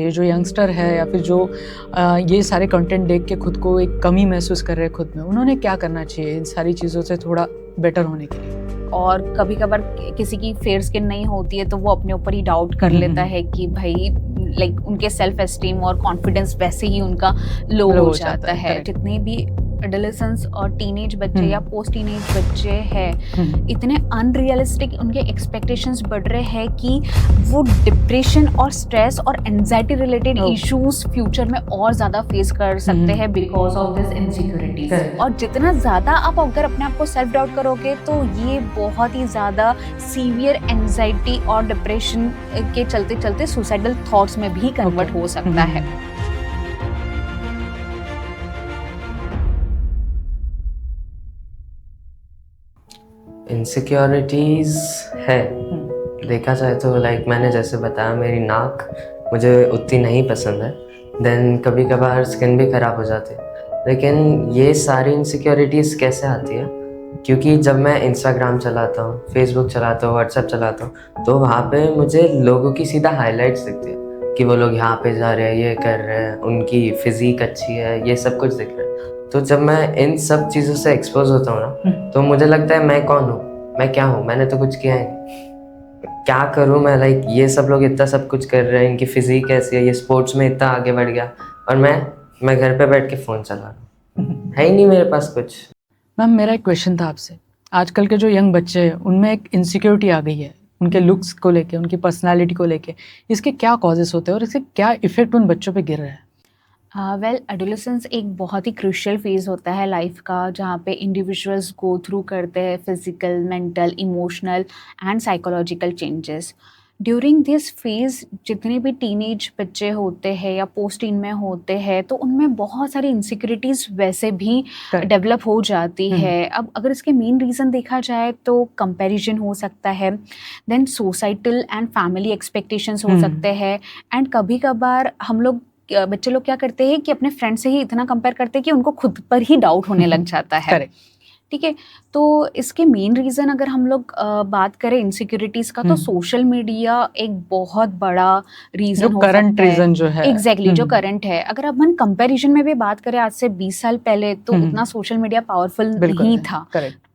ये जो यंगस्टर है या फिर जो ये सारे कंटेंट देख के खुद को एक कमी महसूस कर रहे हैं खुद में, उन्होंने क्या करना चाहिए इन सारी चीज़ों से थोड़ा बेटर होने के लिए? और कभी कभार किसी की फेयर स्किन नहीं होती है तो वो अपने ऊपर ही डाउट कर लेता है कि भाई लाइक उनके सेल्फ एस्टीम और कॉन्फिडेंस वैसे ही उनका लो हो जाता है। जितने भी एडोलेसेंस और टीनेज बच्चे या पोस्ट टीनेज बच्चे हैं, इतने अनरियलिस्टिक उनके एक्सपेक्टेशंस बढ़ रहे हैं कि वो डिप्रेशन और स्ट्रेस और एंजाइटी रिलेटेड इश्यूज फ्यूचर में और ज़्यादा फेस कर सकते हैं बिकॉज ऑफ दिस इनसिक्योरिटीज। और जितना ज़्यादा आप अगर अपने आप को सेल्फ डाउट करोगे तो ये बहुत ही ज़्यादा सीवियर एंजाइटी और डिप्रेशन के चलते चलते सुसाइडल थॉट्स में भी कन्वर्ट हो सकता है। इनसिक्योरिटीज़ है, देखा जाए तो लाइक मैंने जैसे बताया मेरी नाक मुझे उतनी नहीं पसंद है, देन कभी कभार स्किन भी ख़राब हो जाती है। लेकिन ये सारी इनसिक्योरिटीज़ कैसे आती है, क्योंकि जब मैं इंस्टाग्राम चलाता हूँ, फेसबुक चलाता हूँ, व्हाट्सएप चलाता हूँ, तो वहाँ पे मुझे लोगों की सीधा हाइलाइट्स दिखती है कि वो लोग यहाँ पे जा रहे हैं, ये कर रहे हैं, उनकी फिज़ीक अच्छी है, ये सब कुछ दिख रहा है। तो जब मैं इन सब चीज़ों से एक्सपोज होता हूँ ना, तो मुझे लगता है मैं कौन हूँ, मैं क्या हूँ, मैंने तो कुछ किया है, क्या करूँ मैं। लाइक ये सब लोग इतना सब कुछ कर रहे हैं, इनकी फिज़ीक ऐसी है, ये स्पोर्ट्स में इतना आगे बढ़ गया, और मैं घर पे बैठ के फ़ोन चला रहा हूँ, है ही नहीं मेरे पास कुछ। मैम, मेरा एक क्वेश्चन था आपसे। आजकल के जो यंग बच्चे हैं उनमें एक इनसिक्योरिटी आ गई है उनके लुक्स को लेके, उनकी पर्सनालिटी को लेके। इसके क्या कॉजेस होते हैं और इसके क्या इफेक्ट उन बच्चों पे गिर रहा है? वेल, एडोलेसेंस एक बहुत ही क्रूशियल फेज़ होता है लाइफ का, जहाँ पे इंडिविजुअल्स गो थ्रू करते हैं physical, mental, emotional and psychological changes. During this phase जितने भी टीनेज बच्चे होते हैं या पोस्ट टीन में होते हैं तो उनमें बहुत सारी इनसिक्योरिटीज़ वैसे भी डेवलप हो जाती है। अब अगर इसके मेन रीज़न देखा जाए तो कंपैरिजन हो सकता है, then societal and family expectations हो सकते हैं, एंड कभी कभार हम लोग बच्चे लोग क्या करते हैं कि अपने फ्रेंड से ही इतना कंपेयर करते हैं कि उनको खुद पर ही डाउट होने लग जाता है। ठीक है, तो इसके मेन रीज़न अगर हम लोग बात करें इनसिक्योरिटीज़ का, तो सोशल मीडिया एक बहुत बड़ा रीज़न हो सकता है। करंट रीज़न जो है, एग्जैक्टली जो करंट है। अगर अपन कंपैरिजन में भी बात करें आज से 20 साल पहले, तो उतना सोशल मीडिया पावरफुल नहीं था।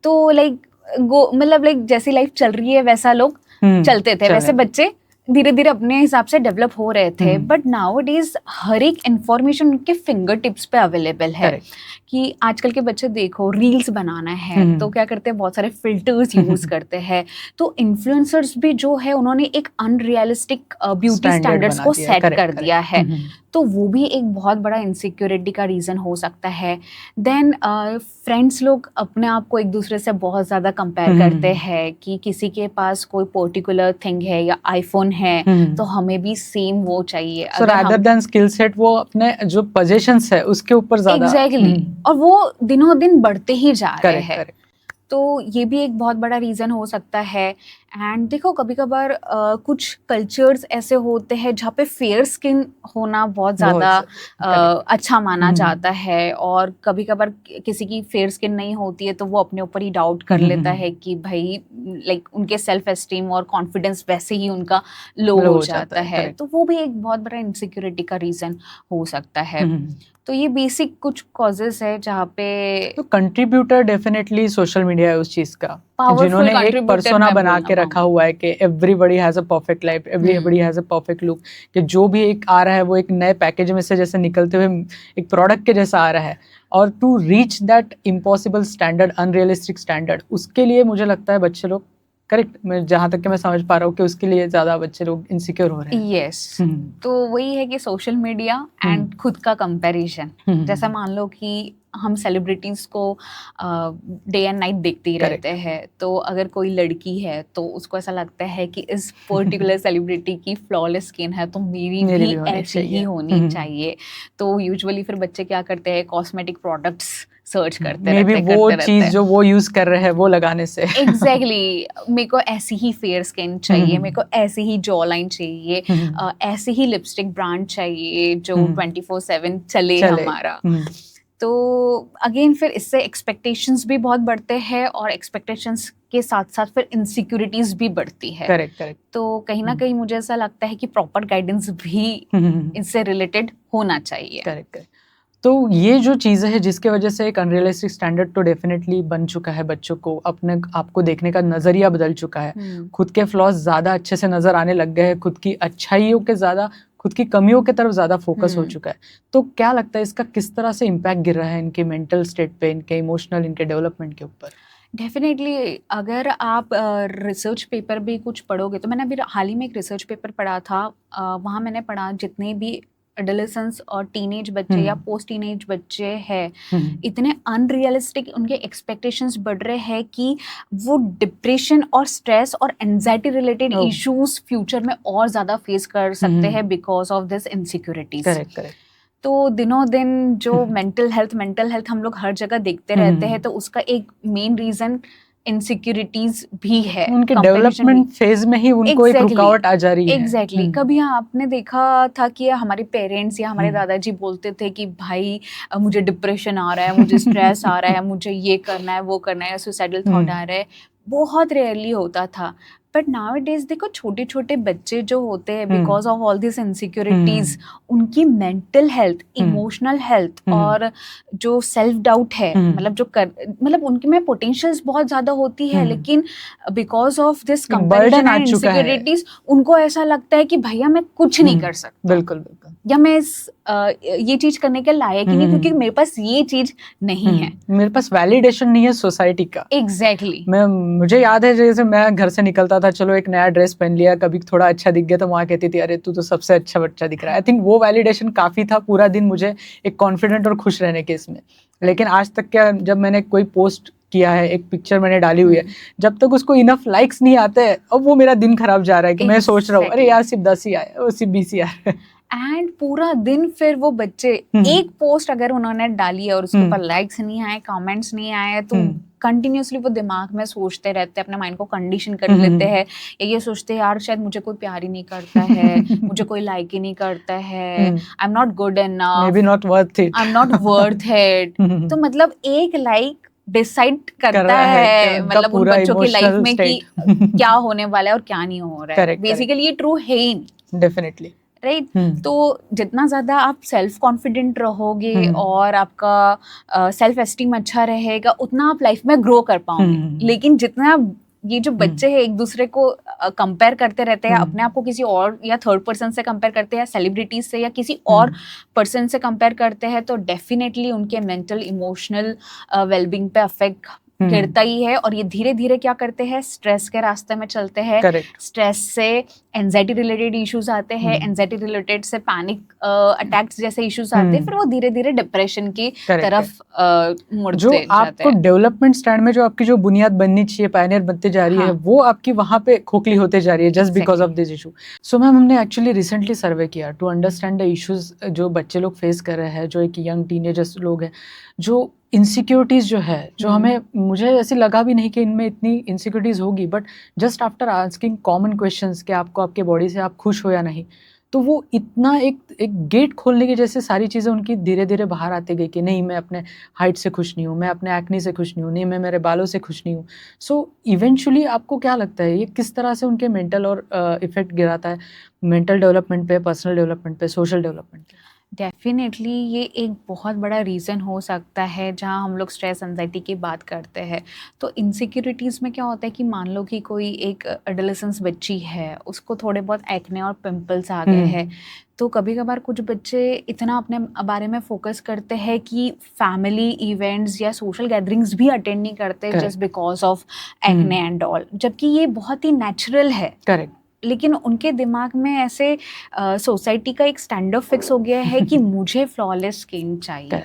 तो लाइक मतलब लाइक जैसी लाइफ चल रही है वैसा लोग चलते थे, वैसे बच्चे धीरे धीरे अपने हिसाब से डेवलप हो रहे थे। बट नाउ इट इज हर एक इंफॉर्मेशन उनके फिंगर टिप्स पे अवेलेबल है। कि आजकल के बच्चे देखो, रील्स बनाना है तो क्या करते हैं, बहुत सारे फिल्टर्स यूज करते हैं। तो इन्फ्लुएंसर्स भी जो है उन्होंने एक अनरियलिस्टिक ब्यूटी स्टैंडर्ड्स को सेट कर दिया है। तो वो भी एक बहुत बड़ा इनसिक्योरिटी का रीज़न हो सकता है। देन फ्रेंड्स लोग अपने आप को एक दूसरे से बहुत ज़्यादा कंपेयर करते हैं कि किसी के पास कोई पर्टिकुलर थिंग है या आईफोन है तो हमें भी सेम वो चाहिए। So rather than skill set, वो अपने जो पोजीशंस है उसके ऊपर ज़्यादा एग्जैक्टली और वो दिनों दिन बढ़ते ही जा रहे हैं। तो ये भी एक बहुत बड़ा रीज़न हो सकता है। एंड देखो, कभी कभार कुछ कल्चर्स ऐसे होते हैं जहाँ पे फेयर स्किन होना बहुत ज़्यादा अच्छा माना जाता है, और कभी कभार किसी की फेयर स्किन नहीं होती है तो वो अपने ऊपर ही डाउट कर लेता है कि भाई लाइक उनके सेल्फ एस्टीम और कॉन्फिडेंस वैसे ही उनका लो हो जाता है। तो वो भी एक बहुत बड़ा इनसिक्योरिटी का रीज़न हो सकता है। तो ये बेसिक कुछ कॉजेस है जहाँ पे तो कंट्रीब्यूटर डेफिनेटली सोशल मीडिया है उस चीज का, जिन्होंने एक पर्सोना बना के रखा हुआ है कि everybody has a perfect life, everybody has a perfect look, कि जो भी एक आ रहा है वो एक नए पैकेज में से जैसे निकलते हुए एक प्रोडक्ट के जैसा आ रहा है। और to reach that impossible standard, unrealistic standard, उसके लिए मुझे लगता है बच्चे लोग, करेक्ट, मैं जहाँ तक कि मैं समझ पा रहा हूँ कि उसके लिए ज़्यादा बच्चे लोग इनसिक्योर हो रहे हैं। यस, तो वही है कि सोशल मीडिया एंड खुद का कंपैरिजन। जैसा मान लो कि हम सेलिब्रिटीज़ को डे एंड नाइट देखते ही रहते हैं, तो अगर कोई लड़की है तो उसको ऐसा लगता है कि इस पर्टिकुलर सेलिब्रिटी की फ्लॉलेस स्किन है तो मेरी भी ऐसी ही होनी चाहिए। तो यूजुअली फिर बच्चे क्या करते हैं, कॉस्मेटिक प्रोडक्ट्स सर्च करते रहते हैं, वो चीज जो वो यूज कर रहे हैं वो लगाने से एग्जैक्टली मेरे को ऐसी ही फेयर स्किन चाहिए, मेरे को ऐसी ही जॉ लाइन चाहिए, ऐसे ही लिपस्टिक ब्रांड चाहिए जो 24/7 चले हमारा। तो अगेन फिर इससे एक्सपेक्टेशंस भी बहुत बढ़ते हैं और एक्सपेक्टेशंस के साथ साथ फिर इनसिक्योरिटीज भी बढ़ती है। करेक्ट। तो कहीं ना कहीं मुझे ऐसा लगता है कि प्रॉपर गाइडेंस भी इससे रिलेटेड होना चाहिए। करेक्ट। तो ये जो चीज़ें हैं जिसके वजह से एक अनरियलिस्टिक स्टैंडर्ड तो डेफिनेटली बन चुका है, बच्चों को अपने आपको देखने का नज़रिया बदल चुका है, खुद के फ्लॉज ज़्यादा अच्छे से नज़र आने लग गए हैं, खुद की अच्छाइयों के ज़्यादा खुद की कमियों की तरफ ज़्यादा फोकस हो चुका है। तो क्या लगता है इसका किस तरह से इम्पैक्ट गिर रहा है इनके मेंटल स्टेट पे, इनके इमोशनल, इनके डेवलपमेंट के ऊपर? डेफिनेटली अगर आप रिसर्च पेपर भी कुछ पढ़ोगे, तो मैंने अभी हाल ही में एक रिसर्च पेपर पढ़ा था, वहाँ मैंने पढ़ा जितने भी एडोलेसेंस और टीनेज बच्चे या पोस्ट टीनेज बच्चे हैं, इतने अनरियलिस्टिक उनके एक्सपेक्टेशंस बढ़ रहे हैं कि वो डिप्रेशन और स्ट्रेस और एंजाइटी रिलेटेड इश्यूज फ्यूचर में और ज़्यादा फेस कर सकते हैं because of this insecurities. Correct. तो दिनों दिन जो मेंटल हेल्थ हम लोग हर जगह देखते रहते हैं, तो उसका एक मेन रीजन इनसिक्योरिटीज भी है। उनके डेवलपमेंट फेज में ही उनको एक रुकावट आ जा रही है। एग्जैक्टली। कभी आपने देखा था कि हमारे पेरेंट्स या हमारे दादाजी बोलते थे कि भाई मुझे डिप्रेशन आ रहा है, मुझे स्ट्रेस आ रहा है, मुझे ये करना है, वो करना है, सुसाइडल थॉट आ रहा है। बहुत रेयरली होता था। बट नाउअडेज देखो, छोटे छोटे बच्चे जो होते हैं, because of all this insecurities, उनकी मेंटल हेल्थ, इमोशनल हेल्थ और जो सेल्फ डाउट है, मतलब उनके में पोटेंशियल्स बहुत ज्यादा होती है, लेकिन because of this comparison and insecurities उनको ऐसा लगता है कि भैया मैं कुछ नहीं कर सकता, बिल्कुल, या मैं ये चीज करने के लायक ही नहीं, क्योंकि मेरे पास ये चीज नहीं है, मेरे पास वैलिडेशन नहीं है सोसाइटी का। एग्जैक्टली। मुझे याद है जैसे मैं घर से निकलता था, चलो एक नया ड्रेस पहन लिया, कभी थोड़ा अच्छा दिख गया तो वहाँ कहती थी अरे तू तो सबसे अच्छा बच्चा दिख रहा है। आई थिंक वो वैलिडेशन काफी था पूरा दिन मुझे एक कॉन्फिडेंट और खुश रहने के इसमें। लेकिन आज तक क्या, जब मैंने कोई पोस्ट किया है, एक पिक्चर मैंने डाली हुई है, जब तक उसको इनफ लाइक्स नहीं आते हैं, अब वो मेरा दिन खराब जा रहा है कि मैं सोच रहा हूँ अरे यार सिर्फ 10 ही आए, वो सिर्फ 20 ही आए। एंड पूरा दिन फिर वो बच्चे एक पोस्ट अगर उन्होंने डाली है और उसके ऊपर लाइक्स नहीं आए, कमेंट्स नहीं आए, तो कंटिन्यूसली वो दिमाग में सोचते रहते हैं, अपने माइंड को कंडीशन कर लेते हैं, या ये सोचते हैं यार शायद मुझे कोई प्यार ही नहीं करता है, मुझे कोई लाइक ही नहीं करता है, I am not good enough, may be not worth it, I am not worth it. तो मतलब एक लाइक डिसाइड करता है मतलब उन बच्चों की लाइफ में कि क्या होने वाला है और क्या नहीं हो रहा है। बेसिकली ये ट्रू है ही नहीं। Definitely, right. तो जितना ज्यादा आप सेल्फ कॉन्फिडेंट रहोगे और आपका सेल्फ एस्टीम अच्छा रहेगा, उतना आप लाइफ में ग्रो कर पाओगे। लेकिन जितना ये जो बच्चे हैं एक दूसरे को कंपेयर करते रहते हैं, अपने आप को किसी और या थर्ड पर्सन से कंपेयर करते हैं, सेलिब्रिटीज से या किसी और पर्सन से कंपेयर करते हैं, तो डेफिनेटली उनके मेंटल इमोशनल वेलबींग पे अफेक्ट गिरता ही है। और ये धीरे धीरे क्या करते हैं, स्ट्रेस के रास्ते में चलते हैं। स्ट्रेस से एंजाइटी रिलेटेड इश्यूज आते हैं, एंजाइटी रिलेटेड से पैनिक अटैक्स जैसे इश्यूज आते हैं, फिर वो धीरे धीरे डिप्रेशन की तरफ मुड़ते जो आपको डेवलपमेंट स्टैंड में जो आपकी जो बुनियाद बननी चाहिए, पायनियर बनते जा रही है, वो आपकी वहां पे खोखली होते जा रही है just because of this issue. So ma'am, हमने एक्चुअली रिसेंटली सर्वे किया टू अंडरस्टैंड द इश्यूज जो बच्चे लोग फेस कर रहे हैं, जो एक यंग टीनेजर्स लोग हैं, जो इनसिक्योरिटीज जो है, जो हमें मुझे ऐसे लगा भी नहीं कि इनमें इतनी इनसिक्योरिटीज होगी, but just after asking common questions कि आपको आपके बॉडी से आप खुश हो या नहीं, तो वो इतना एक गेट खोलने की जैसे सारी चीज़ें उनकी धीरे धीरे बाहर आती गई कि नहीं मैं अपने हाइट से खुश नहीं हूँ, मैं अपने एक्ने से खुश नहीं हूँ, नहीं मैं मेरे बालों से खुश नहीं हूँ। सो इवेंचुअली आपको क्या लगता है ये किस तरह से उनके मेंटल और इफेक्ट गिराता है, मेंटल डेवलपमेंट पे, पर्सनल डेवलपमेंट पे, सोशल डेवलपमेंट पे? डेफिनेटली ये एक बहुत बड़ा रीज़न हो सकता है जहाँ हम लोग स्ट्रेस एंजाइटी की बात करते हैं। तो इनसिक्योरिटीज़ में क्या होता है कि मान लो कि कोई एक एडोलेसेंस बच्ची है, उसको थोड़े बहुत एक्ने और पिंपल्स आ गए हैं, तो कभी कभार कुछ बच्चे इतना अपने बारे में फोकस करते हैं कि फैमिली इवेंट्स या सोशल गैदरिंग्स भी अटेंड नहीं करते just because of acne and all, जबकि ये बहुत ही नेचुरल है। करेक्ट। लेकिन उनके दिमाग में ऐसे सोसाइटी का एक स्टैंडर्ड फिक्स हो गया है कि मुझे फ्लॉलेस स्किन चाहिए,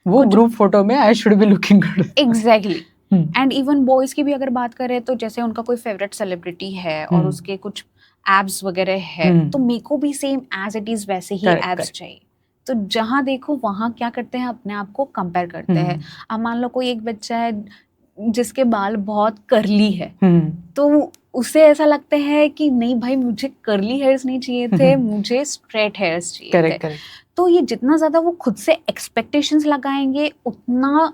वो ग्रुप फोटो में I should be looking good. Exactly. And even boys की भी अगर बात करें तो जैसे उनका कोई फेवरेट सेलिब्रिटी है और उसके कुछ एब्स वगैरह है, तो मेरे को भी सेम एज इट इज वैसे ही एब्स चाहिए। तो जहाँ देखो वहाँ क्या करते हैं, अपने आप को कंपेयर करते हैं। अब मान लो कोई एक बच्चा है जिसके बाल बहुत करली है, तो उसे ऐसा लगता है कि नहीं भाई मुझे कर्ली हेयर्स नहीं चाहिए थे, मुझे स्ट्रेट हेयर्स चाहिए थे। करेक्ट। तो ये जितना ज्यादा वो खुद से एक्सपेक्टेशंस लगाएंगे उतना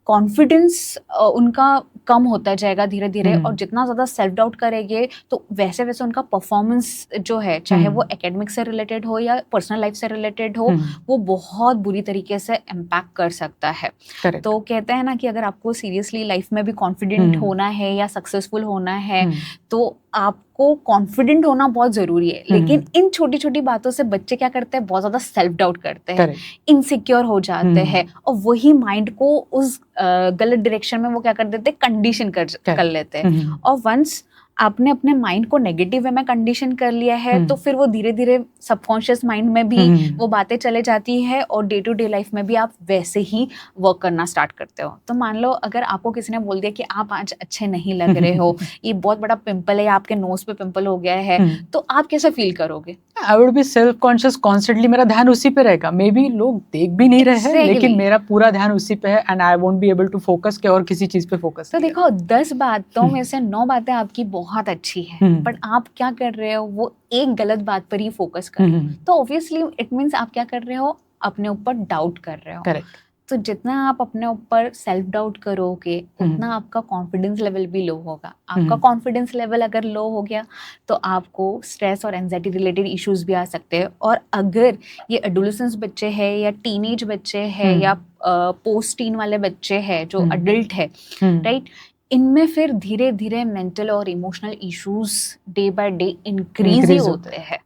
कॉन्फिडेंस उनका कम होता जाएगा धीरे धीरे, और जितना ज़्यादा सेल्फ डाउट करेंगे तो वैसे वैसे उनका परफॉर्मेंस जो है, चाहे वो एकेडमिक से रिलेटेड हो या पर्सनल लाइफ से रिलेटेड हो, वो बहुत बुरी तरीके से इम्पैक्ट कर सकता है। तो कहते हैं ना कि अगर आपको सीरियसली लाइफ में भी कॉन्फिडेंट होना है या सक्सेसफुल होना है तो आपको कॉन्फिडेंट होना बहुत ज़रूरी है। लेकिन इन छोटी छोटी बातों से बच्चे क्या करते हैं, बहुत ज़्यादा सेल्फ डाउट करते हैं, इनसिक्योर हो जाते हैं, और वही माइंड को उस गलत डायरेक्शन में वो क्या कर देते हैं, कंडीशन कर लेते हैं। और वंस आपने अपने माइंड को नेगेटिव वे में कंडीशन कर लिया है तो फिर वो धीरे धीरे सबकॉन्शियस माइंड में भी वो बातें चले जाती है, और डे टू डे लाइफ में भी आप वैसे ही वर्क करना स्टार्ट करते हो। तो मान लो अगर आपको किसी ने बोल दिया कि आप आज अच्छे नहीं लग रहे हो, ये बहुत बड़ा पिंपल है या आपके नोज पे पिंपल हो गया है, तो आप कैसे फील करोगे? I would be self conscious constantly, मेरा ध्यान उसी पे रहेगा। मे बी लोग देख भी नहीं रहे हैं लेकिन मेरा पूरा ध्यान उसी पे है, and I won't be able to focus के और किसी चीज पे फोकस। तो देखो 10 बातों में से 9 बातें आपकी बहुत अच्छी है, बट आप क्या कर रहे हो, वो एक गलत बात पर ही फोकस कर रहे हो, तो ऑब्वियसली इट मीन्स आप क्या कर रहे हो, अपने ऊपर डाउट कर रहे हो। करेक्ट। तो जितना आप अपने ऊपर सेल्फ डाउट करोगे उतना आपका कॉन्फिडेंस लेवल भी लो होगा। आपका कॉन्फिडेंस लेवल अगर लो हो गया तो आपको स्ट्रेस और एंजाइटी रिलेटेड इश्यूज भी आ सकते हैं। और अगर ये एडोलेसेंस बच्चे हैं या टीनेज बच्चे हैं या पोस्ट टीन वाले बच्चे हैं जो अडल्ट है, राइट, इनमें फिर धीरे धीरे मेंटल और emotional issues day by day increase ही होते हैं।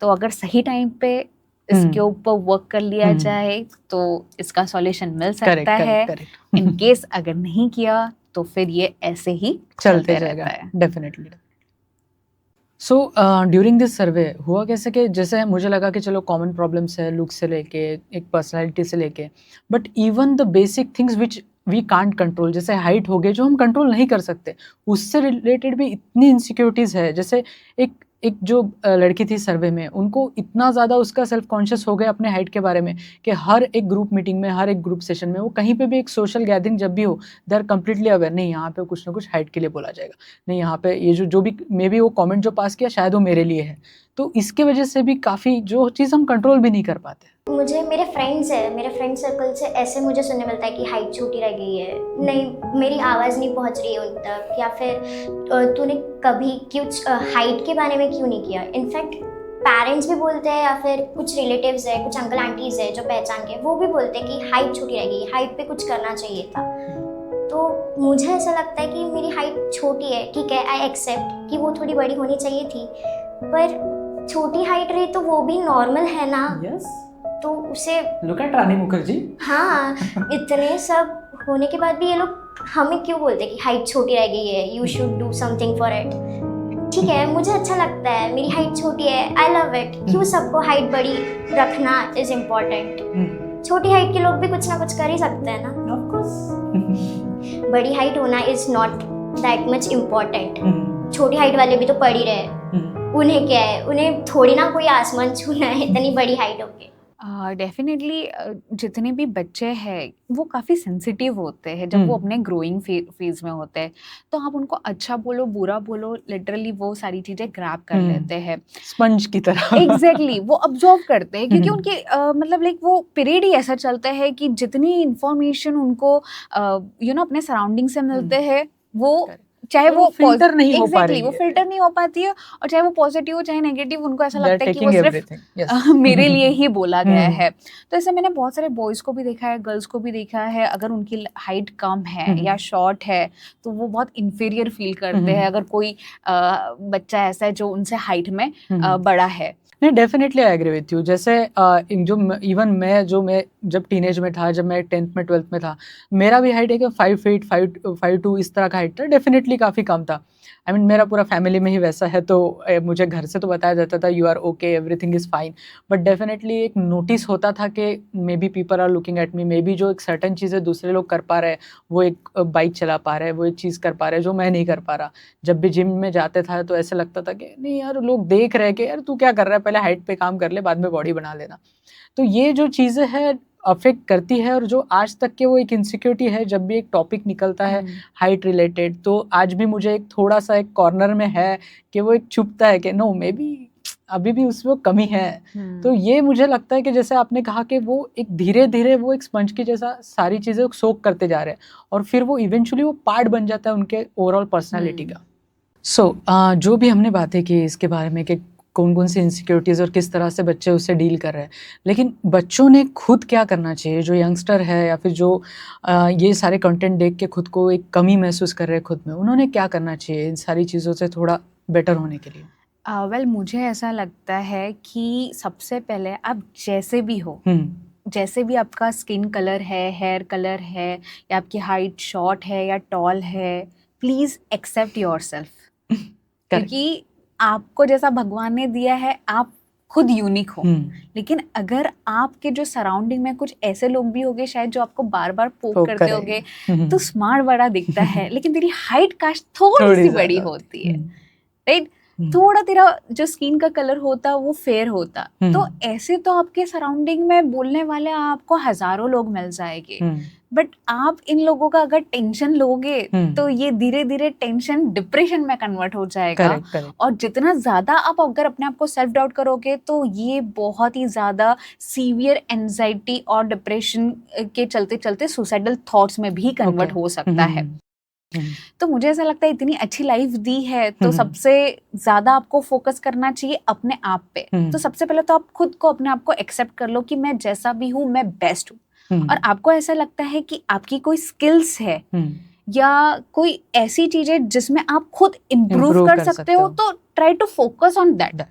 तो अगर सही टाइम पे इसके ऊपर वर्क कर लिया जाए तो इसका सॉल्यूशन मिल सकता है। इन केस अगर नहीं किया तो फिर ये ऐसे ही चलते रहता है। Definitely. So during this survey हुआ कैसे कि जैसे मुझे लगा कि चलो कॉमन प्रॉब्लम्स है लुक से लेके एक पर्सनालिटी से लेके, but even the basic things which we can't control, जैसे हाइट हो गए जो हम कंट्रोल नहीं कर सकते, उससे रिलेटेड भी इतनी इनसिक्योरिटीज़ है। जैसे एक जो लड़की थी सर्वे में, उनको इतना ज़्यादा उसका सेल्फ कॉन्शियस हो गया अपने हाइट के बारे में कि हर एक ग्रुप मीटिंग में, हर एक ग्रुप सेशन में, वो कहीं पे भी एक सोशल गैदरिंग जब भी हो, दे आर कम्प्लीटली अवेयर, नहीं यहाँ पे कुछ ना कुछ हाइट के लिए बोला जाएगा, नहीं यहाँ पे ये जो भी मे बी वो कमेंट जो पास किया शायद वो मेरे लिए है। तो इसके वजह से भी काफ़ी जो चीज़ हम कंट्रोल भी नहीं कर पाते। मुझे मेरे फ्रेंड्स है, मेरे फ्रेंड सर्कल से ऐसे मुझे सुनने मिलता है कि हाइट छोटी रह गई है, नहीं मेरी आवाज़ नहीं पहुंच रही है उन तक, या फिर तूने कभी कुछ हाइट के बारे में क्यों नहीं किया। इनफैक्ट पेरेंट्स भी बोलते हैं या फिर कुछ रिलेटिव्स है, कुछ अंकल आंटीज़ है जो पहचान के, वो भी बोलते हैं कि हाइट छोटी रह गई, हाइट पे कुछ करना चाहिए था। तो मुझे ऐसा लगता है कि मेरी हाइट छोटी है, ठीक है, आई एक्सेप्ट कि वो थोड़ी बड़ी होनी चाहिए थी, पर छोटी हाइट रही तो वो भी नॉर्मल है ना। yes. तो उसे लुक एट रानी मुखर्जी। हाँ, इतने सब होने के बाद भी ये लोग हमें क्यों बोलते हैं कि हाइट छोटी रह गई है, you should do something for it. ठीक है, मुझे अच्छा लगता है, मेरी हाइट छोटी है, आई लव इट। क्यों सबको हाइट बड़ी रखना इज इम्पोर्टेंट। छोटी हाइट के लोग भी कुछ ना कुछ कर ही सकते हैं ना। Of course. बड़ी हाइट होना is not that much important. छोटी हाइट वाले भी तो पढ़ ही रहे, उन्हें क्या है, उन्हें थोड़ी ना कोई आसमान छूना है इतनी बड़ी हाइट होके। डेफिनेटली जितने भी बच्चे हैं वो काफ़ी सेंसिटिव होते हैं जब वो अपने ग्रोइंग फेज में होते हैं, तो आप उनको अच्छा बोलो बुरा बोलो, लिटरली वो सारी चीज़ें ग्रैब कर लेते हैं स्पंज की तरह। एग्जैक्टली वो अब्जॉर्व करते हैं क्योंकि उनके मतलब लाइक वो पीरियड ही ऐसा चलता है कि जितनी इंफॉर्मेशन उनको अपने सराउंडिंग से मिलते हैं वो चाहे वो फिल्टर नहीं हो पा रही है, वो फिल्टर नहीं हो पाती है, और चाहे वो पॉजिटिव हो चाहे नेगेटिव, उनको ऐसा लगता है कि वो सिर्फ मेरे लिए ही बोला गया है। तो ऐसे मैंने बहुत सारे बॉयज को भी देखा है, गर्ल्स को भी देखा है, अगर उनकी हाइट कम है या शॉर्ट है तो वो बहुत इन्फीरियर फील करते हैं अगर कोई बच्चा ऐसा है जो उनसे हाइट में बड़ा है। नहीं, definitely I agree with you. जैसे मैं जब टीनेज में था, जब मैं 10th में 12th में था, मेरा भी हाइट है कि 5 फीट 5'2" इस तरह का हाइट था, डेफिनेटली काफ़ी कम था। आई मीन मेरा पूरा फैमिली में ही वैसा है, तो मुझे घर से तो बताया जाता था you are okay, everything is fine, but definitely एक नोटिस होता था कि maybe people are looking at me, maybe जो एक सर्टन चीज़ें दूसरे लोग कर पा रहे हैं, वो एक बाइक चला पा रहे हैं, वो एक चीज़ कर पा रहे हैं जो मैं नहीं कर पा रहा। जब भी जिम में जाते था तो ऐसा लगता था कि नहीं यार, लोग देख रहे कि यार तू क्या कर रहा है, पहले हाइट पे काम कर ले, बाद में बॉडी बना लेना। तो ये जो चीज़ें हैं अफेक्ट करती है, और जो आज तक के वो एक इनसिक्योरिटी है, जब भी एक टॉपिक निकलता है हाइट रिलेटेड, तो आज भी मुझे एक थोड़ा सा एक कॉर्नर में है कि वो एक चुभता है कि नो मे बी अभी भी उसमें कमी है। तो ये मुझे लगता है कि जैसे आपने कहा कि वो एक धीरे धीरे वो एक स्पंज की जैसा सारी चीज़ें सोक करते जा रहे हैं, और फिर वो इवेंचुअली वो पार्ट बन जाता है उनके ओवरऑल पर्सनालिटी का। सो जो भी हमने बातें की इसके बारे में कि कौन कौन सी इनसिक्योरिटीज़ और किस तरह से बच्चे उससे डील कर रहे हैं, लेकिन बच्चों ने खुद क्या करना चाहिए, जो यंगस्टर है या फिर जो ये सारे कंटेंट देख के खुद को एक कमी महसूस कर रहे हैं खुद में, उन्होंने क्या करना चाहिए इन सारी चीज़ों से थोड़ा बेटर होने के लिए? वेल मुझे ऐसा लगता है कि सबसे पहले आप जैसे भी हो, जैसे भी आपका स्किन कलर है, हेयर कलर है, या आपकी हाइट शॉर्ट है या टॉल है, प्लीज एक्सेप्ट योरसेल्फ, क्योंकि आपको जैसा भगवान ने दिया है आप खुद यूनिक हो। लेकिन अगर आपके जो सराउंडिंग में कुछ ऐसे लोग भी होंगे शायद जो आपको बार बार पोक करते होंगे, तो स्मार्ट बड़ा दिखता है लेकिन तेरी हाइट काश थोड़ी सी बड़ी होती है, राइट? थोड़ा तेरा जो स्किन का कलर होता वो फेयर होता, तो ऐसे तो आपके सराउंडिंग में बोलने वाले आपको हजारों लोग मिल जाएंगे, बट आप इन लोगों का अगर टेंशन लोगे तो ये धीरे धीरे टेंशन डिप्रेशन में कन्वर्ट हो जाएगा। correct. और जितना ज्यादा आप अगर अपने आप को सेल्फ डाउट करोगे तो ये बहुत ही ज्यादा सीवियर एंजाइटी और डिप्रेशन के चलते चलते सुसाइडल थॉट्स में भी कन्वर्ट हो सकता है। तो मुझे ऐसा लगता है इतनी अच्छी लाइफ दी है तो सबसे ज्यादा आपको फोकस करना चाहिए अपने आप पे। तो सबसे पहले तो आप खुद को अपने आप को एक्सेप्ट कर लो कि मैं जैसा भी हूँ मैं बेस्ट हूँ। और आपको ऐसा लगता है कि आपकी कोई स्किल्स है या कोई ऐसी चीज है जिसमें आप खुद इम्प्रूव कर सकते हो, तो try to focus on that.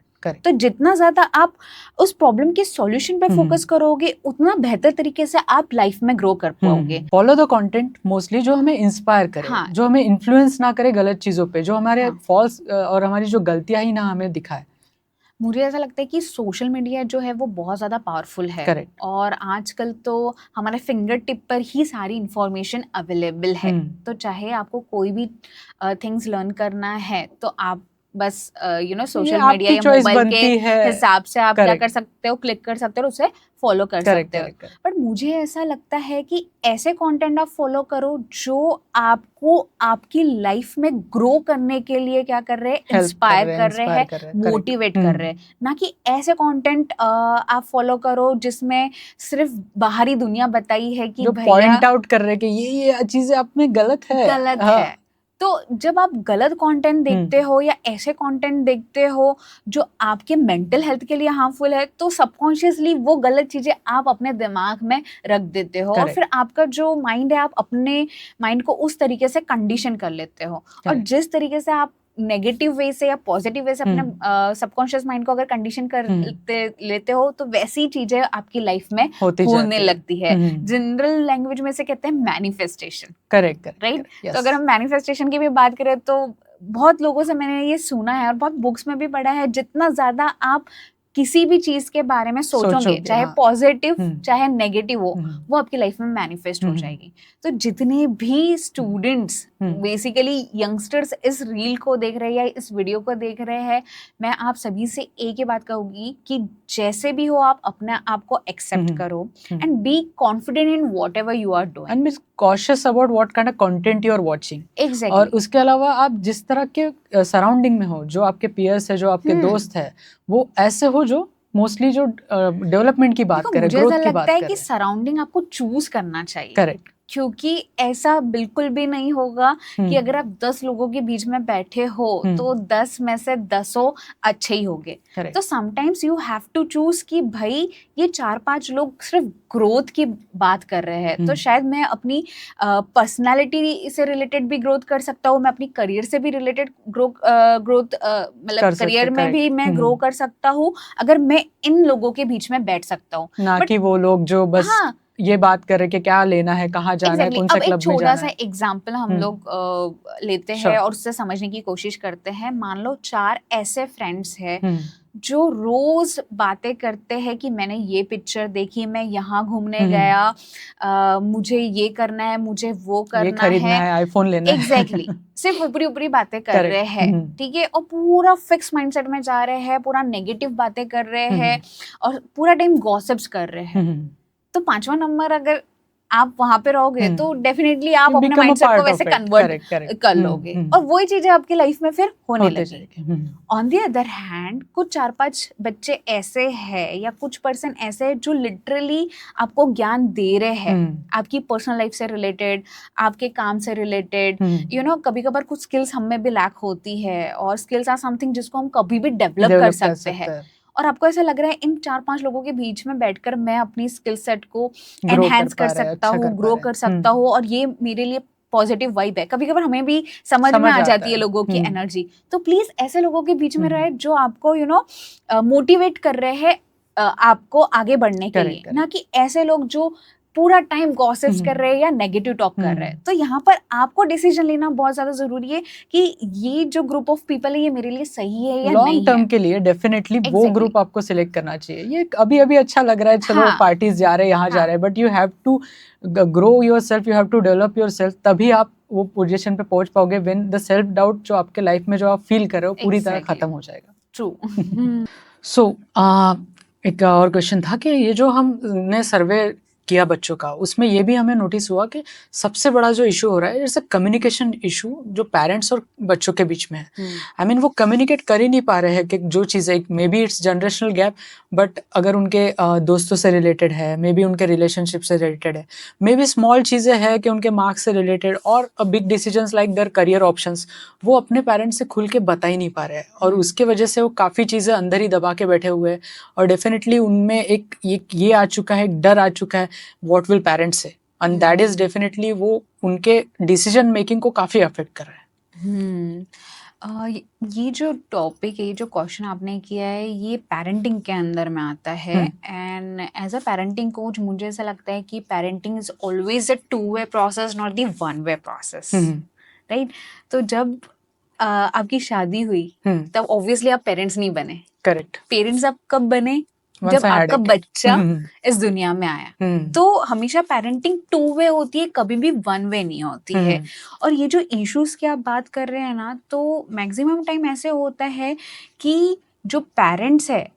तो जितना ज्यादा आप उस प्रॉब्लम के सॉल्यूशन पे फोकस करोगे उतना बेहतर तरीके से आप लाइफ में ग्रो कर पाओगे। फॉलो द कंटेंट मोस्टली जो हमें इंस्पायर करे, जो हमें इन्फ्लुएंस ना करे गलत चीजों पे, जो हमारे फॉल्स और हमारी जो गलतियां ही ना हमें दिखाए। मुझे ऐसा लगता है कि सोशल मीडिया जो है वो बहुत ज़्यादा पावरफुल है। Correct. और आजकल तो हमारे फिंगर टिप पर ही सारी इंफॉर्मेशन अवेलेबल है। तो चाहे आपको कोई भी थिंग्स लर्न करना है तो आप बस सोशल मीडिया या मोबाइल के हिसाब से आप क्या कर सकते हो, क्लिक कर सकते हो, उसे फॉलो कर सकते हो। बट मुझे ऐसा लगता है कि ऐसे कंटेंट आप फॉलो करो जो आपको आपकी लाइफ में ग्रो करने के लिए क्या कर रहे हैं, इंस्पायर कर रहे हैं, मोटिवेट कर रहे हैं। ना कि ऐसे कंटेंट आप फॉलो करो जिसमें सिर्फ बाहरी दुनिया बताई है कि भैया पॉइंट आउट कर रहे हैं कि ये चीजें आप में गलत है। तो जब आप गलत कंटेंट देखते हो या ऐसे कंटेंट देखते हो जो आपके मेंटल हेल्थ के लिए हार्मफुल है, तो सबकॉन्शियसली वो गलत चीजें आप अपने दिमाग में रख देते हो। और फिर आपका जो माइंड है, आप अपने माइंड को उस तरीके से कंडीशन कर लेते हो। और जिस तरीके से आप नेगेटिव वे से या पॉजिटिव वे से अपने सबकॉन्शियस माइंड को अगर कंडीशन कर लेते हो तो वैसी चीजें आपकी लाइफ में होने लगती है। जनरल लैंग्वेज में से कहते हैं मैनिफेस्टेशन। Correct, right? तो अगर हम मैनिफेस्टेशन की भी बात करें तो बहुत लोगों से मैंने ये सुना है और बहुत बुक्स में भी पढ़ा है, जितना ज्यादा आप किसी भी चीज के बारे में सोचोगे, चाहे पॉजिटिव चाहे नेगेटिव हो, वो आपकी लाइफ में मैनिफेस्ट हो जाएगी। तो जितने भी स्टूडेंट्स बेसिकली यंगस्टर्स इस रील को देख रहे हैं या इस वीडियो को देख रहे हैं, मैं आप सभी से एक ही बात कहूंगी कि जैसे भी हो आप अपने आप को एक्सेप्ट करो and be confident in whatever you are doing and be cautious about what kind of content you are watching. Exactly. और उसके अलावा आप जिस तरह के सराउंडिंग में हो, जो आपके पीयर्स है, जो आपके दोस्त है, वो ऐसे हो जो मोस्टली जो डेवलपमेंट की बात करें, ग्रोथ की बात करें। मुझे लगता है कि सराउंडिंग आपको चूज करना चाहिए। करेक्ट। क्योंकि ऐसा बिल्कुल भी नहीं होगा कि अगर आप 10 लोगों के बीच में बैठे हो तो 10 में से 10 अच्छे ही होंगे। तो sometimes you have to choose कि भाई ये 4-5 लोग सिर्फ ग्रोथ की बात कर रहे हैं, तो शायद मैं अपनी पर्सनालिटी से रिलेटेड भी ग्रोथ कर सकता हूँ, मैं अपनी करियर से भी रिलेटेड ग्रोथ मतलब करियर में भी मैं ग्रो कर सकता हूँ अगर मैं इन लोगों के बीच में बैठ सकता हूँ। ना कि वो लोग जो बस ये बात कर रहे कि क्या लेना है, कहाँ जाना है, कौन से क्लब में जाना है। छोटा सा एग्जांपल हम लोग लेते हैं और उससे समझने की कोशिश करते हैं। मान लो 4 ऐसे फ्रेंड्स हैं जो रोज बातें करते हैं कि मैंने ये पिक्चर देखी, मैं यहाँ घूमने गया, मुझे ये करना है, मुझे वो करना है, आईफोन लेना है। एग्जैक्टली। सिर्फ ऊपरी ऊपरी बातें कर रहे हैं, ठीक है, और पूरा फिक्स माइंडसेट में जा रहे हैं, पूरा नेगेटिव बातें कर रहे हैं और पूरा टाइम गॉसिप्स कर रहे हैं। तो 5वां नंबर अगर आप वहां पे रहोगे तो डेफिनेटली आप अपने माइंडसेट को वैसे कन्वर्ट कर लोगे और वही चीजें आपकी लाइफ में फिर होने लगेगी। ऑन द अदर हैंड कुछ 4-5 बच्चे ऐसे हैं या कुछ पर्सन ऐसे हैं जो लिटरली आपको ज्ञान दे रहे हैं आपकी पर्सनल लाइफ से रिलेटेड, आपके काम से रिलेटेड। यू नो, कभी कभार कुछ स्किल्स हम में भी लैक होती है और स्किल्स आर समथिंग जिसको हम कभी भी डेवलप कर सकते हैं और आपको ऐसा लग रहा है इन 4-5 लोगों के बीच में बैठकर मैं अपनी स्किल सेट को एनहांस कर सकता हूँ, ग्रो कर सकता हूँ और ये मेरे लिए पॉजिटिव वाइब है। कभी कभार हमें भी समझ में आ जाती है लोगों की एनर्जी, तो प्लीज ऐसे लोगों के बीच में रहे जो आपको यू नो मोटिवेट कर रहे हैं आपको आगे बढ़ने के लिए, ना कि ऐसे लोग जो पूरा टाइम गॉसिप्स कर रहे हैं या नेगेटिव टॉक कर रहे हैं। तो यहाँ पर आपको डिसीजन लेना बहुत ज्यादा जरूरी है कि ये जो ग्रुप ऑफ पीपल है ये मेरे लिए सही है या नहीं है। लॉन्ग टर्म के लिए डेफिनेटली वो ग्रुप आपको सिलेक्ट करना चाहिए। ये अभी अभी अच्छा लग रहा है, चलो पार्टीज जा रहे हैं, यहाँ जा रहे हैं, but you have to grow yourself, you have to develop yourself, तभी आप वो पोजीशन पे पहुंच पाओगे व्हेन द सेल्फ डाउट जो आपके लाइफ में जो आप फील कर रहे हो पूरी तरह खत्म हो जाएगा। ट्रू। सो एक और क्वेश्चन था कि ये जो हमने सर्वे किया बच्चों का, उसमें ये भी हमें नोटिस हुआ कि सबसे बड़ा जो इशू हो रहा है इट्स अ कम्युनिकेशन इशू जो पेरेंट्स और बच्चों के बीच में है। आई मीन वो कम्युनिकेट कर ही नहीं पा रहे हैं कि जो चीज़ें may be it's generational gap, but अगर उनके दोस्तों से रिलेटेड है, मे बी उनके रिलेशनशिप से रिलेटेड है, मे बी स्मॉल चीज़ें हैं कि उनके मार्क्स से रिलेटेड और big decisions like their career options, वो अपने पेरेंट्स से खुल के बता ही नहीं पा रहे हैं और उसके वजह से वो काफ़ी चीज़ें अंदर ही दबा के बैठे हुए हैं और डेफिनेटली उनमें एक ये आ चुका है, एक डर आ चुका है what will parents say, and that is definitely वो उनके decision making को काफी affect कर रहा है। ये जो टॉपिक है, ये जो क्वेश्चन आपने किया है, ये पेरेंटिंग के अंदर में आता है and as a parenting coach मुझे ऐसा लगता है कि parenting is always a 2-way process, not the 1-way process, right? तो जब आपकी शादी हुई तब ऑब्वियसली आप पेरेंट्स नहीं बने। करेक्ट। पेरेंट्स आप कब बने? जब आपका बच्चा इस दुनिया में आया। तो हमेशा पेरेंटिंग 2-way होती है, कभी भी 1-way नहीं होती है। और ये जो इश्यूज की आप बात कर रहे हैं ना, तो मैक्सिमम टाइम ऐसे होता है कि जो पेरेंट्स है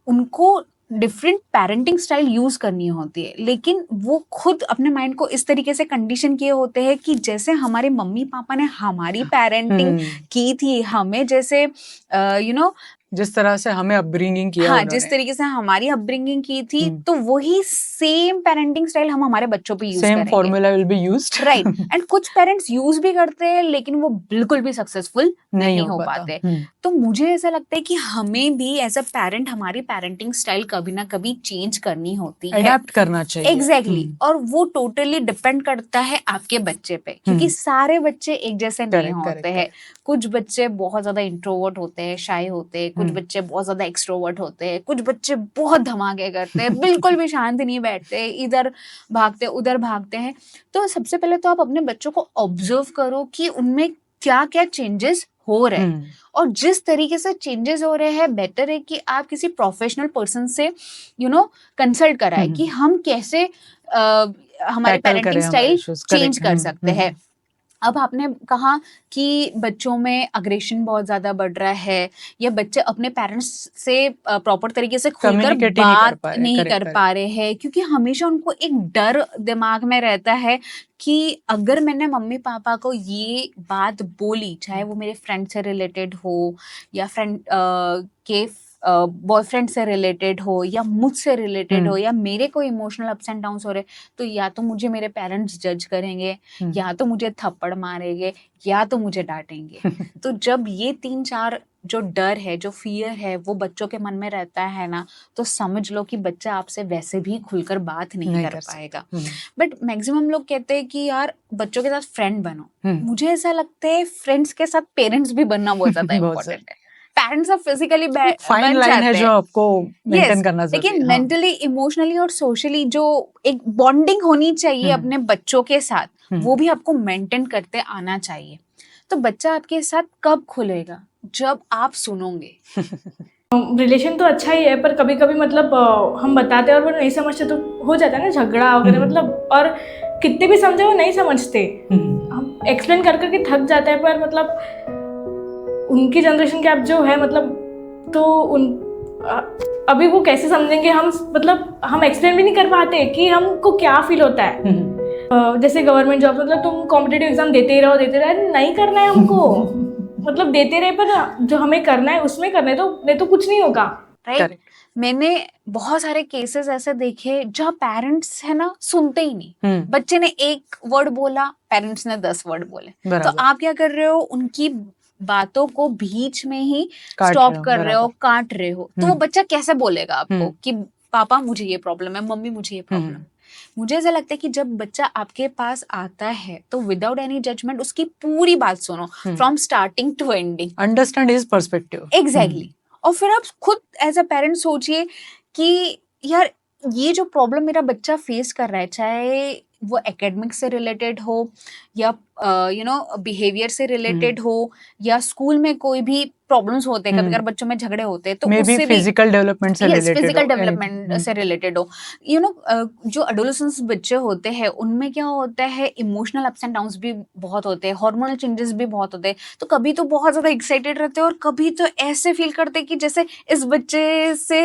उनको डिफरेंट पेरेंटिंग स्टाइल यूज करनी होती है, लेकिन वो खुद अपने माइंड को इस तरीके से कंडीशन किए होते हैं कि जैसे हमारे मम्मी पापा ने हमारी पेरेंटिंग की थी, हमें जैसे यू नो जिस तरह से हमें अपब्रिंगिंग किया, हाँ, जिस तरीके से हमारी अपब्रिंगिंग की थी, तो वही सेम पेरेंटिंग स्टाइल हम हमारे बच्चों पे यूज करेंगे। Same formula will be used, right. And कुछ पेरेंट्स यूज भी करते हैं लेकिन वो बिल्कुल भी सक्सेसफुल नहीं हो पाते। तो मुझे ऐसा लगता है कि हमें भी एज अ पेरेंट हमारी पेरेंटिंग स्टाइल कभी ना कभी चेंज करनी होती है, अडैप्ट करना चाहिए। एग्जैक्टली। और वो टोटली डिपेंड करता है आपके बच्चे पे, क्योंकि सारे बच्चे एक जैसे नहीं होते हैं। कुछ बच्चे बहुत ज्यादा इंट्रोवर्ट होते हैं, शाय होते हैं, कुछ बच्चे बहुत ज्यादा एक्सट्रोवर्ट होते हैं, कुछ बच्चे बहुत धमाके करते हैं, बिल्कुल भी शांत नहीं बैठते, इधर भागते उधर भागते हैं। तो सबसे पहले तो आप अपने बच्चों को ऑब्जर्व करो कि उनमें क्या क्या चेंजेस हो रहे हैं, और जिस तरीके से चेंजेस हो रहे हैं बेटर है कि आप किसी प्रोफेशनल पर्सन से यू नो कंसल्ट कराए कि हम कैसे हमारी पेरेंटिंग स्टाइल चेंज कर सकते हैं। अब आपने कहा कि बच्चों में अग्रेशन बहुत ज्यादा बढ़ रहा है, या बच्चे अपने पेरेंट्स से प्रॉपर तरीके से खुलकर बात नहीं कर पा रहे हैं, क्योंकि हमेशा उनको एक डर दिमाग में रहता है कि अगर मैंने मम्मी पापा को ये बात बोली, चाहे वो मेरे फ्रेंड से रिलेटेड हो या फ्रेंड के बॉयफ्रेंड से रिलेटेड हो या मुझसे रिलेटेड हो या मेरे कोई इमोशनल अप्स एंड डाउन्स हो रहे, तो या तो मुझे मेरे पेरेंट्स जज करेंगे, या तो मुझे थप्पड़ मारेंगे, या तो मुझे डांटेंगे। तो जब ये 3-4 जो डर है, जो फियर है, वो बच्चों के मन में रहता है ना, तो समझ लो कि बच्चा आपसे वैसे भी खुलकर बात नहीं कर पाएगा। बट मैक्सिमम लोग कहते हैं कि यार बच्चों के साथ फ्रेंड बनो। मुझे ऐसा लगता है फ्रेंड्स के साथ पेरेंट्स भी बनना बहुत ज्यादा इम्पोर्टेंट है। Parents of physically fine line है जो आपको मेंटेन करना जरूरी है, लेकिन मेंटली, इमोशनली और सोशली जो एक बॉन्डिंग होनी चाहिए अपने बच्चों के साथ, वो भी आपको मेंटेन करते आना चाहिए। तो बच्चा आपके साथ कब खुलेगा? जब आप सुनोगे। रिलेशन तो अच्छा ही है, पर कभी कभी मतलब हम बताते और वो नहीं समझते तो हो जाता है ना झगड़ा वगैरह, मतलब और कितने भी समझे वो नहीं समझते। हम एक्सप्लेन कर करके थक जाते हैं, पर मतलब उनकी जनरेशन के अब जो है मतलब तो अभी वो कैसे समझेंगे, हम मतलब हम एक्सप्लेन भी नहीं कर पाते कि हमको क्या फील होता है। जैसे गवर्नमेंट जॉब, मतलब तुम कॉम्पिटिटिव एग्जाम देते रहो, नहीं करना है हमको। मतलब देते रहे, पर जो हमें करना है उसमें करना है, तो नहीं तो कुछ नहीं होगा। राइट। मैंने बहुत सारे केसेस ऐसे देखे जहाँ पेरेंट्स है ना सुनते ही नहीं। बच्चे ने एक वर्ड बोला, पेरेंट्स ने 10 वर्ड बोले। तो आप क्या कर रहे हो, उनकी बातों को बीच में ही स्टॉप कर रहे हो, काट रहे हो। तो वो बच्चा कैसे बोलेगा आपको कि पापा मुझे ये प्रॉब्लम है, मम्मी मुझे ये प्रॉब्लम है। मुझे ऐसा लगता है कि जब बच्चा आपके पास आता है तो विदाउट एनी जजमेंट उसकी पूरी बात सुनो, from starting to ending, understand his perspective. Exactly. और फिर आप खुद एज अ पेरेंट सोचिए कि यार ये जो प्रॉब्लम मेरा बच्चा फेस कर रहा है, चाहे वो एकेडमिक से रिलेटेड हो या बिहेवियर से रिलेटेड हो या स्कूल में कोई भी प्रॉब्लम्स होते हैं, कभी कभी बच्चों में झगड़े होते हैं, तो उससे भी फिजिकल डेवलपमेंट से रिलेटेड फिजिकल डेवलपमेंट से रिलेटेड हो। जो एडोलेसेंस बच्चे होते हैं उनमें क्या होता है, इमोशनल अप्स एंड डाउन्स भी बहुत होते हैं, हार्मोनल चेंजेस भी बहुत होते हैं। तो कभी तो बहुत ज्यादा एक्साइटेड रहते हैं और कभी तो ऐसे फील करते हैं कि जैसे इस बच्चे से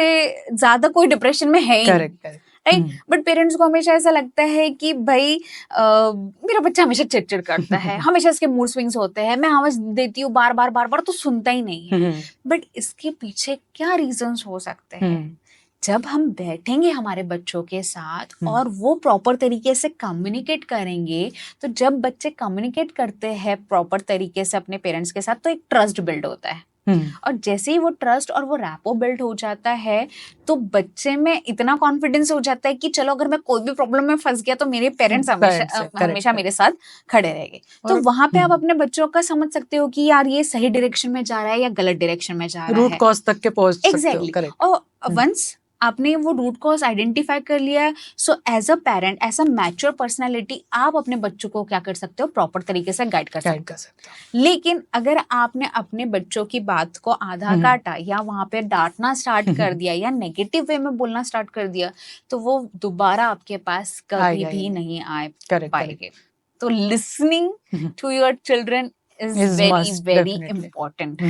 ज्यादा कोई डिप्रेशन में है ही। करेक्ट। राइट। बट पेरेंट्स को हमेशा ऐसा लगता है कि भाई मेरा बच्चा हमेशा चिड़चिड़ करता है, हमेशा इसके मूड स्विंग्स होते हैं, मैं आवाज देती हूँ बार बार तो सुनता ही नहीं है। बट इसके पीछे क्या रीजंस हो सकते हैं? जब हम बैठेंगे हमारे बच्चों के साथ और वो प्रॉपर तरीके से कम्युनिकेट करेंगे, तो जब बच्चे कम्युनिकेट करते हैं प्रॉपर तरीके से अपने पेरेंट्स के साथ, तो एक ट्रस्ट बिल्ड होता है। और जैसे ही वो ट्रस्ट और वो रैपो बिल्ड हो जाता है, तो बच्चे में इतना कॉन्फिडेंस हो जाता है कि चलो अगर मैं कोई भी प्रॉब्लम में फंस गया तो मेरे पेरेंट्स हमेशा मेरे साथ खड़े रहेंगे। तो वहां पे आप अपने बच्चों का समझ सकते हो कि यार ये सही डायरेक्शन में जा रहा है या गलत डायरेक्शन में जा रहा है, रूट कॉज तक के पहुंच सकते हो। एग्जैक्टली। और वंस आपने वो रूट कॉज आइडेंटिफाई कर लिया है, so as a parent, as a mature personality, आप अपने बच्चों को क्या कर सकते हो, प्रॉपर तरीके से गाइड कर सकते हो। लेकिन अगर आपने अपने बच्चों की बात को आधा काटा या वहां पे डांटना स्टार्ट कर दिया या नेगेटिव वे में बोलना स्टार्ट कर दिया, तो वो दोबारा आपके पास कभी भी नहीं आ पाएंगे। तो listening to your children is very important।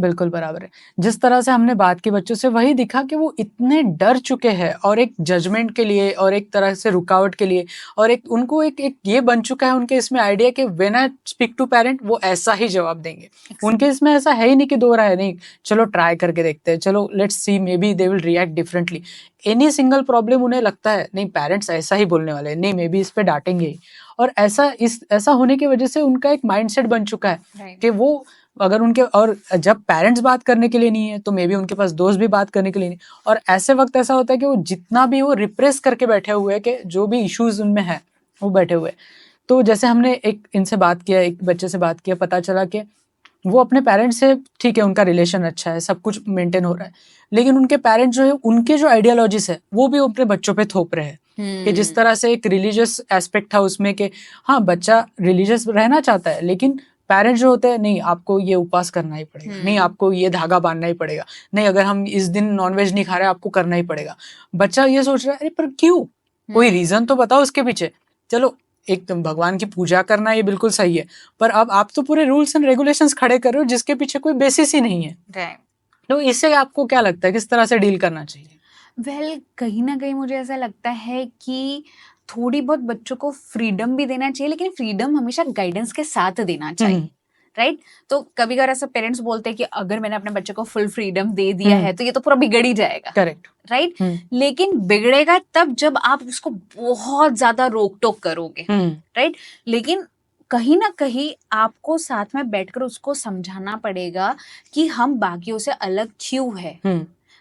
बिल्कुल बराबर है। जिस तरह से हमने बात की बच्चों से, वही दिखा कि वो इतने डर चुके हैं और एक जजमेंट के लिए और एक तरह से रुकावट के लिए, और एक उनको एक ये बन चुका है उनके इसमें आइडिया कि when I speak to parent वो ऐसा ही जवाब देंगे। उनके इसमें ऐसा है ही नहीं कि दो राय नहीं, चलो ट्राई करके देखते हैं, चलो let's see may be they will react differently. Any single problem उन्हें लगता है नहीं पेरेंट्स ऐसा ही बोलने वाले हैं, नहीं मे बी इस पे डांटेंगे ही। और ऐसा होने की वजह से उनका एक माइंडसेट बन चुका है कि वो अगर उनके, और जब पेरेंट्स बात करने के लिए नहीं है तो मे बी उनके पास दोस्त भी बात करने के लिए नहीं। और ऐसे वक्त ऐसा होता है कि वो जितना भी वो रिप्रेस करके बैठे हुए हैं कि जो भी इश्यूज उनमें है वो बैठे हुए। तो जैसे हमने एक इनसे बात किया, एक बच्चे से बात किया, पता चला कि वो अपने पेरेंट्स से ठीक है, उनका रिलेशन अच्छा है, सब कुछ मेंटेन हो रहा है, लेकिन उनके पेरेंट्स जो है उनके जो आइडियोलॉजीज है वो भी अपने बच्चों पे थोप रहे हैं। कि जिस तरह से एक रिलीजियस एस्पेक्ट था उसमें कि हाँ बच्चा रिलीजियस रहना चाहता है, लेकिन पेरेंट्स जो होते हैं नहीं आपको ये उपवास करना ही पड़ेगा, नहीं आपको ये धागा बांधना ही पड़ेगा, नहीं अगर हम इस दिन नॉनवेज नहीं खा रहे आपको करना ही पड़ेगा। बच्चा ये सोच रहा है अरे पर क्यों, कोई रीजन तो बताओ उसके पीछे। चलो एक तो भगवान की पूजा करना ये बिल्कुल सही है, पर अब आप तो पूरे रूल्स एंड रेगुलेशंस खड़े कर रहे हो जिसके पीछे कोई बेसिस ही नहीं है। तो इससे आपको क्या लगता है किस तरह से डील करना चाहिए? कहीं ना कहीं मुझे ऐसा लगता है कि थोड़ी बहुत बच्चों को फ्रीडम भी देना चाहिए, लेकिन फ्रीडम हमेशा गाइडेंस के साथ देना चाहिए। राइट। तो कभी कभार ऐसा पेरेंट्स बोलते हैं कि अगर मैंने अपने बच्चे को फुल फ्रीडम दे दिया है तो ये तो पूरा बिगड़ ही जाएगा। करेक्ट। राइट। लेकिन बिगड़ेगा तब जब आप उसको बहुत ज्यादा रोक टोक करोगे। राइट। लेकिन कहीं ना कहीं आपको साथ में बैठकर उसको समझाना पड़ेगा कि हम बाकियों से अलग क्यों है,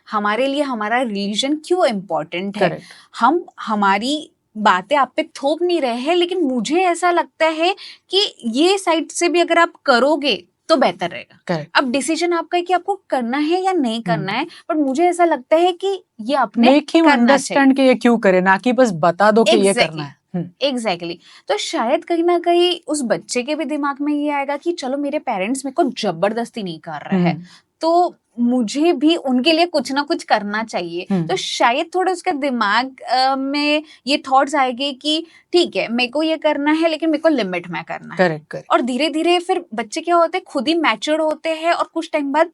हमारे लिए हमारा रिलीजन क्यों इम्पोर्टेंट है। हम हमारी बातें आप पे थोप नहीं रहे हैं, लेकिन मुझे ऐसा लगता है कि ये साइड से भी अगर आप करोगे तो बेहतर रहेगा। अब डिसीजन आपका है कि आपको करना है या नहीं करना है, पर मुझे ऐसा लगता है कि ये अपने अंडरस्टैंड कि ये क्यों करे, ना कि बस बता दो कि ये करना है। एग्जैक्टली। तो शायद कहीं ना कहीं उस बच्चे के भी दिमाग में ये आएगा कि चलो मेरे पेरेंट्स मेरे को जबरदस्ती नहीं कर रहे हैं, तो मुझे भी उनके लिए कुछ ना कुछ करना चाहिए। तो शायद थोड़ा उसके दिमाग में ये थॉट्स आएंगे कि ठीक है मेरे को ये करना है, लेकिन मेरे को लिमिट में करना है। करेक्ट। और धीरे धीरे फिर बच्चे क्या होते हैं, खुद ही मैच्योर होते हैं और कुछ टाइम बाद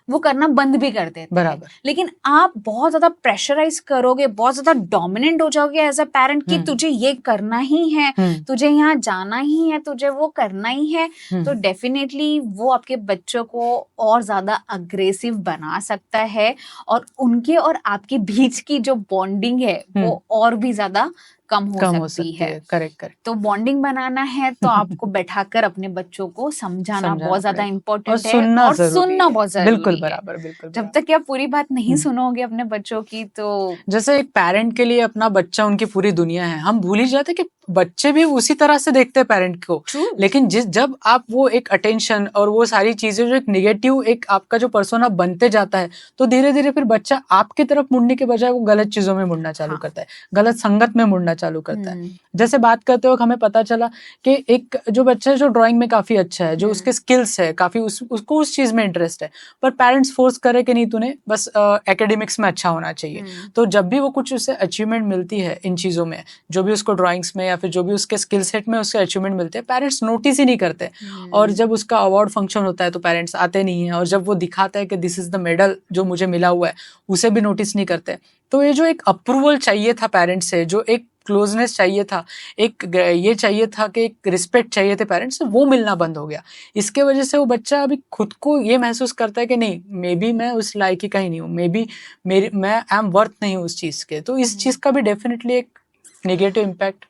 वो करना बंद भी कर देते हैं। बराबर। लेकिन आप बहुत ज्यादा प्रेशराइज करोगे, बहुत ज्यादा डोमिनेंट हो जाओगे एज अ पेरेंट कि तुझे ये करना ही है, तुझे यहाँ जाना ही है, तुझे वो करना ही है, तो डेफिनेटली वो आपके बच्चों को और ज्यादा अग्रेसिव बना सकता है और उनके और आपके बीच की जो बॉन्डिंग है वो और भी ज्यादा कम हो सकती है। Correct correct. तो बॉन्डिंग बनाना है तो आपको बैठाकर अपने बच्चों को समझाना बहुत ज्यादा इम्पोर्टेंट है और सुनना बहुत जरूरी है। बिल्कुल बराबर, बिल्कुल। जब तक कि आप पूरी बात नहीं सुनोगे अपने बच्चों की, तो जैसे एक पेरेंट के लिए अपना बच्चा उनकी पूरी दुनिया है, हम भूल ही जाते कि बच्चे भी उसी तरह से देखते हैं पेरेंट को। लेकिन जब आप वो एक अटेंशन और वो सारी चीजें जो एक निगेटिव एक आपका जो पर्सोना बनते जाता है, तो धीरे धीरे फिर बच्चा आपकी तरफ मुड़ने के बजाय वो गलत चीजों में मुड़ना चालू करता है, गलत संगत में मुड़ना चालू करता है। जैसे बात करते वक्त हमें पता चला कि एक जो बच्चा है जो ड्राइंग में काफी अच्छा है, जो उसके स्किल्स है काफी, उसको उस चीज में इंटरेस्ट है, पर पेरेंट्स फोर्स करे कि नहीं तूने बस एकेडमिक्स में अच्छा होना चाहिए। तो जब भी वो कुछ उसे अचीवमेंट मिलती है इन चीजों में, जो भी उसको ड्राइंग्स में या फिर जो भी उसके स्किल सेट में उसके अचीवमेंट मिलते हैं, पेरेंट्स नोटिस ही नहीं करते। और जब उसका अवार्ड फंक्शन होता है तो पेरेंट्स आते नहीं है, और जब वो दिखाता है कि दिस इज द मेडल जो मुझे मिला हुआ है, उसे भी नोटिस नहीं करते। तो ये जो एक अप्रूवल चाहिए था पेरेंट्स से, जो एक क्लोजनेस चाहिए था, एक ये चाहिए था कि एक रिस्पेक्ट चाहिए थे पेरेंट्स से, वो मिलना बंद हो गया। इसके वजह से वो बच्चा अभी खुद को ये महसूस करता है कि नहीं, मे बी मैं उस लायक का ही नहीं हूँ, मे बी मैं आई एम वर्थ नहीं हूँ उस चीज़ के। तो इस चीज़ का भी डेफिनेटली एक नेगेटिव इम्पैक्ट।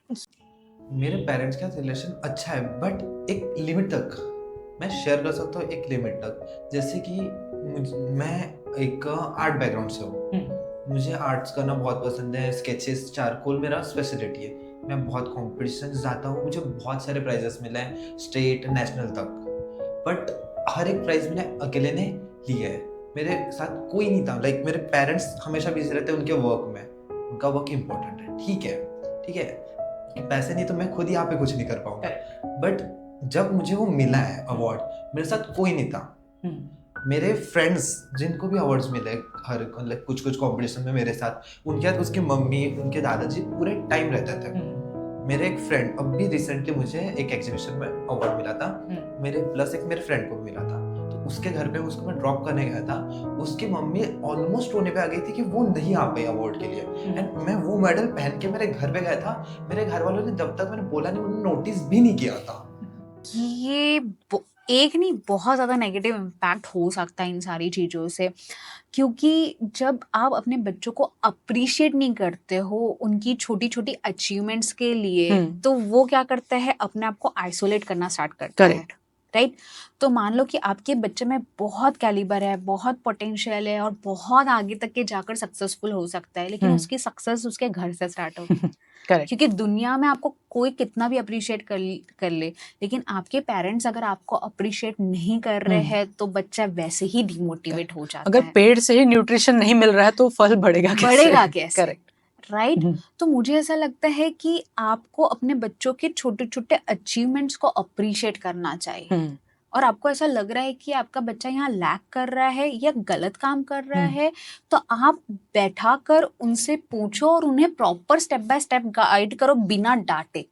मेरे पेरेंट्स का रिलेशन अच्छा है, बट एक लिमिट तक मैं शेयर कर सकता हूँ, एक लिमिट तक। जैसे कि मैं एक आर्ट बैकग्राउंड से हूँ, मुझे आर्ट्स करना बहुत पसंद है, स्केचेस, चारकोल मेरा स्पेशलिटी है। मैं बहुत कॉम्पिटिशन जाता हूँ, मुझे बहुत सारे प्राइजेस मिले हैं, स्टेट नेशनल तक। बट हर एक प्राइज मैंने अकेले ने लिया है, मेरे साथ कोई नहीं था। लाइक मेरे पेरेंट्स हमेशा बिजी रहते हैं उनके वर्क में, उनका वर्क इम्पोर्टेंट है, ठीक है, पैसे नहीं तो मैं खुद यहाँ पे कुछ नहीं कर पाऊंगा। बट जब मुझे वो मिला है अवार्ड, मेरे साथ कोई नहीं था। मेरे फ्रेंड्स जिनको भी अवार्ड्स मिले हर मतलब कुछ कॉम्पिटिशन में मेरे साथ, उनके साथ उसकी मम्मी, उनके दादाजी पूरे टाइम रहते थे। मेरे एक फ्रेंड, अब भी रिसेंटली मुझे एक एग्जीबिशन में अवार्ड मिला था, मेरे प्लस एक मेरे फ्रेंड को भी मिला था। तो उसके घर पे उसको मैं ड्रॉप करने गया था, उसकी मम्मी ऑलमोस्ट रोने पे आ गई थी कि वो नहीं आ पाई अवार्ड के लिए। एंड मैं वो मेडल पहन के मेरे घर पे गया था, मेरे घर वालों ने जब तक मैंने बोला नहीं, उन्होंने नोटिस भी नहीं किया था। ये एक नहीं, बहुत ज़्यादा नेगेटिव इम्पैक्ट हो सकता है इन सारी चीज़ों से, क्योंकि जब आप अपने बच्चों को अप्रिशिएट नहीं करते हो उनकी छोटी छोटी अचीवमेंट्स के लिए, तो वो क्या करता है, अपने आप को आइसोलेट करना स्टार्ट करता है। राइट? तो मान लो कि आपके बच्चे में बहुत कैलिबर है, बहुत पोटेंशियल है और बहुत आगे तक के जाकर सक्सेसफुल हो सकता है, लेकिन उसकी सक्सेस उसके घर से स्टार्ट होगी। क्योंकि दुनिया में आपको कोई कितना भी अप्रिशिएट कर ले, लेकिन आपके पेरेंट्स अगर आपको अप्रिशिएट नहीं कर रहे हैं तो बच्चा वैसे ही डिमोटिवेट हो जाता है। अगर पेड़ से ही न्यूट्रिशन नहीं मिल रहा है तो फल बढ़ेगा कैसे? Correct, right? तो मुझे ऐसा लगता है कि आपको अपने बच्चों के छोटे छोटे अचीवमेंट्स को अप्रिशिएट करना चाहिए। और आपको ऐसा लग रहा है कि आपका बच्चा यहाँ लैक कर रहा है या गलत काम कर रहा है, तो आप बैठा कर उनसे पूछो और उन्हें proper step by step guide करो बिना डांटे।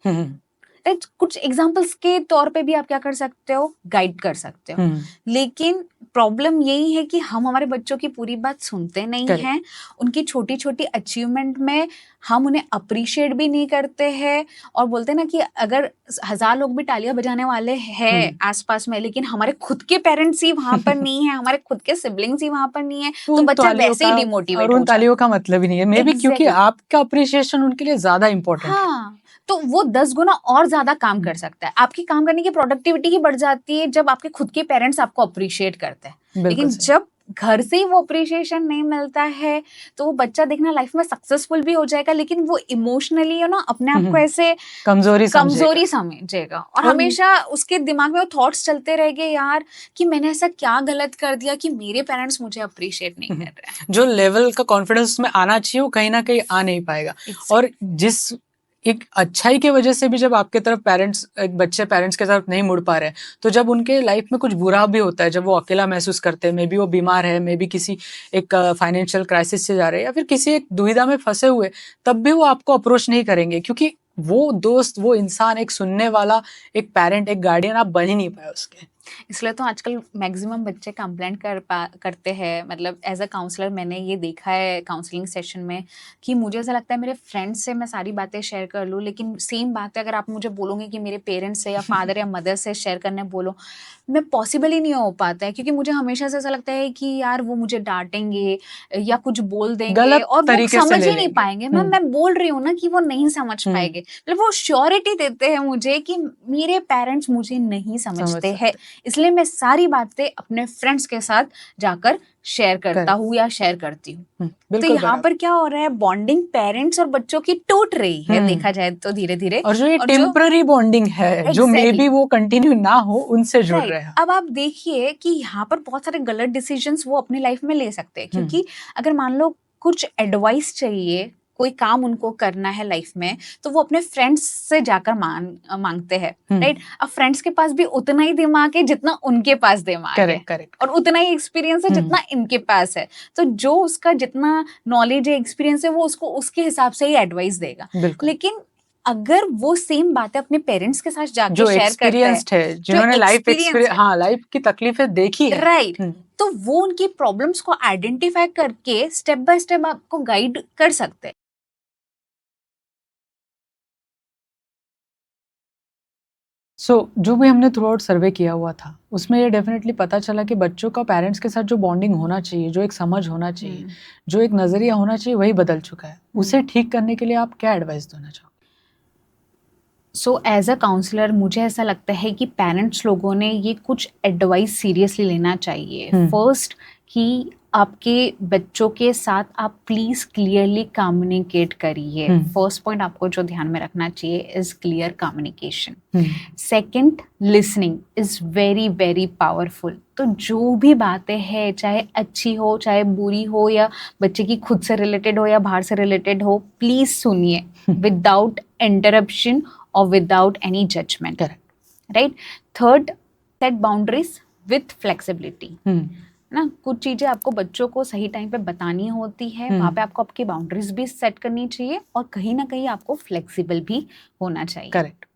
कुछ एग्जाम्पल्स के तौर पे भी आप क्या कर सकते हो, गाइड कर सकते हो। लेकिन प्रॉब्लम यही है कि हम हमारे बच्चों की पूरी बात सुनते नहीं हैं, उनकी छोटी छोटी अचीवमेंट में हम उन्हें अप्रिशिएट भी नहीं करते हैं, और बोलते हैं ना कि अगर 1000 लोग भी तालियां बजाने वाले हैं आसपास में, लेकिन हमारे खुद के पेरेंट्स ही वहां पर नहीं है, हमारे खुद के सिबलिंग्स ही वहां पर नहीं है, तो बच्चा वैसे ही डिमोटिवेट हो जाता है। उन तालियों का मतलब ही नहीं है, मे बी क्योंकि आपका अप्रिशिएशन उनके लिए ज्यादा इंपॉर्टेंट है। हाँ, तो वो 10 गुना और ज्यादा काम कर सकता है। आपकी काम करने की प्रोडक्टिविटी ही बढ़ जाती है जब आपके खुद के पेरेंट्स आपको अप्रिशिएट करते हैं। लेकिन जब घर से ही वो अप्रिशिएशन नहीं मिलता है तो वो बच्चा देखना लाइफ में सक्सेसफुल भी हो जाएगा, लेकिन वो इमोशनली अपने आप को ऐसे कमजोरी समझेगा और हमेशा उसके दिमाग में वो थॉट्स चलते रहेंगे, यार कि मैंने ऐसा क्या गलत कर दिया कि मेरे पेरेंट्स मुझे अप्रिशिएट नहीं कर रहे हैं। जो लेवल का कॉन्फिडेंस में आना चाहिए वो कहीं ना कहीं आ नहीं पाएगा। और जिस एक अच्छाई की वजह से भी जब आपके तरफ पेरेंट्स, एक बच्चे पेरेंट्स के तरफ नहीं मुड़ पा रहे हैं, तो जब उनके लाइफ में कुछ बुरा भी होता है, जब वो अकेला महसूस करते हैं, मे बी वो बीमार है, मे बी किसी एक फाइनेंशियल क्राइसिस से जा रहे हैं या फिर किसी एक दुविधा में फंसे हुए, तब भी वो आपको अप्रोच नहीं करेंगे, क्योंकि वो दोस्त, वो इंसान, एक सुनने वाला, एक पेरेंट, एक गार्डियन आप बन ही नहीं पाए उसके। इसलिए तो आजकल मैक्सिमम बच्चे कंप्लेंट करते हैं, मतलब एज अ काउंसलर मैंने ये देखा है काउंसलिंग सेशन में कि मुझे ऐसा लगता है मेरे फ्रेंड्स से मैं सारी बातें शेयर कर लूँ, लेकिन सेम बातें अगर आप मुझे बोलोगे कि मेरे पेरेंट्स से या फादर या मदर से शेयर करने बोलो, मैं पॉसिबल ही नहीं हो पाता है, क्योंकि मुझे हमेशा से ऐसा लगता है कि यार वो मुझे डांटेंगे या कुछ बोल देंगे गलत और वो तरीके से समझ ले ही नहीं लेंगे। पाएंगे। मैं बोल रही हूँ ना कि वो नहीं समझ पाएंगे, मतलब वो श्योरिटी देते हैं मुझे कि मेरे पेरेंट्स मुझे नहीं समझते हैं, इसलिए मैं सारी बातें अपने फ्रेंड्स के साथ जाकर शेयर करता हूँ या शेयर करती हूँ। तो यहाँ पर क्या हो रहा है, बॉन्डिंग पेरेंट्स और बच्चों की टूट रही है देखा जाए तो धीरे धीरे, और जो ये टेम्पररी बॉन्डिंग है जो मे बी वो कंटिन्यू ना हो, उनसे जुड़ रहे हैं। अब आप देखिए कि यहाँ पर बहुत सारे गलत डिसीजंस वो अपनी लाइफ में ले सकते हैं, क्योंकि अगर मान लो कुछ एडवाइस चाहिए, कोई काम उनको करना है लाइफ में, तो वो अपने फ्रेंड्स से जाकर मांगते हैं, राइट। अब फ्रेंड्स के पास भी उतना ही दिमाग है जितना उनके पास दिमाग है, करेक्ट, और उतना ही एक्सपीरियंस है जितना इनके पास है, तो जो उसका जितना नॉलेज है, एक्सपीरियंस है, वो उसको उसके हिसाब से ही एडवाइस देगा। लेकिन अगर वो सेम बातें अपने पेरेंट्स के साथ जाके शेयर करते हैं, जिन्होंने लाइफ की तकलीफें देखी है, राइट, तो वो उनकी प्रॉब्लम्स को आइडेंटिफाई करके स्टेप बाय स्टेप आपको गाइड कर सकते हैं। जो भी हमने थ्रू आउट सर्वे किया हुआ था, उसमें ये डेफिनेटली पता चला कि बच्चों का पेरेंट्स के साथ जो बॉन्डिंग होना चाहिए, जो एक समझ होना चाहिए, जो एक नजरिया होना चाहिए, वही बदल चुका है। उसे ठीक करने के लिए आप क्या एडवाइस देना चाहोगे? सो एज अ काउंसलर मुझे ऐसा लगता है कि पेरेंट्स लोगों ने ये कुछ एडवाइस सीरियसली लेना चाहिए। फर्स्ट, कि आपके बच्चों के साथ आप प्लीज क्लियरली कम्युनिकेट करिए। फर्स्ट पॉइंट आपको जो ध्यान में रखना चाहिए is clear communication. Second, listening is very very powerful. तो जो भी बातें हैं, चाहे अच्छी हो चाहे बुरी हो, या बच्चे की खुद से रिलेटेड हो या बाहर से रिलेटेड हो, प्लीज सुनिए विदाउट इंटरप्शन और without any judgement, right. Third, set boundaries with flexibility, ना। कुछ चीजें आपको बच्चों को सही टाइम पे बतानी होती है, वहाँ पे आपको आपकी बाउंड्रीज भी सेट करनी चाहिए और कहीं ना कहीं आपको फ्लेक्सिबल भी होना चाहिए, करेक्ट।